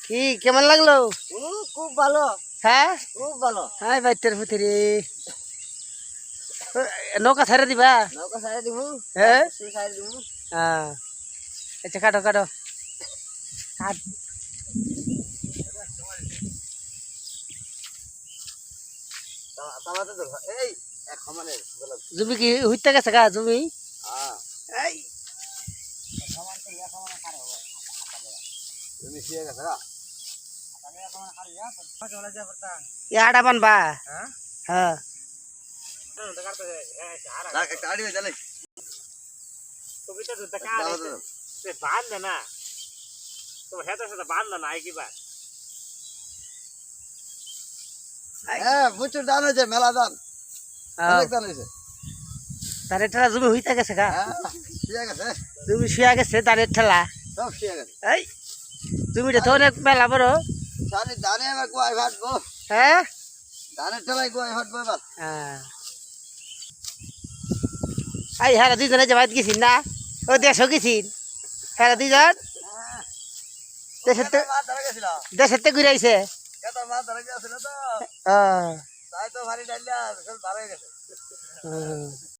কি কেমন লাগলো? খুব ভালো। হ্যাঁ খুব ভালো। হাই বাইতের ভিতরে নৌকা ছাড়ে দিবা? নৌকা সাইড দিব। হ্যাঁ সাইড দিব। হ্যাঁ আচ্ছা কাটো কাটো কাট তালাতে তো এই এক সমানে জমি কি হইতে গেছে গা জমি? হ্যাঁ এই সমান তো এক সমানে কার হবে। তুমি শিয়ে গেছে না? আমি এক সমানে কার ইয়া তো চলে যা পড়তা। আড়া বানবা? হ্যাঁ হ্যাঁ তো কাটতে না একটা আড়ি চলে তো বিটা তো টাকা সে বাঁধ না তো হেতা সাথে বাঁধ না আই কি বা হ্যাঁ প্রচুর দান হয়েছে মেলা দান অনেক দান হয়েছে ধানের ঠেলা জমি হইতে গেছে গা? হ্যাঁ শিয়ে গেছে জমি শুয়া গেছে ধানের ঠেলা। সব শিয়ে গেছে এই জমিটা তো অনেক মেলা বড়। সানি ধানে এবার গোয়ায় ভাটবো হ্যাঁ ধানের ঠেলায় গোয়ায় ভাটবো এবার হ্যাঁ এই হ্যাঁ দুইজনে যে বাইত গেছিন না ও দেশও গেছিন হ্যাঁ দুইজন মাছ ধরে গেছিল দেশের তে ঘুরে আইছে। কত মাছ ধরে গেছিল তো হ্যাঁ তাই তো ভারী ডালিয়া সব ভালো হয়ে গেছে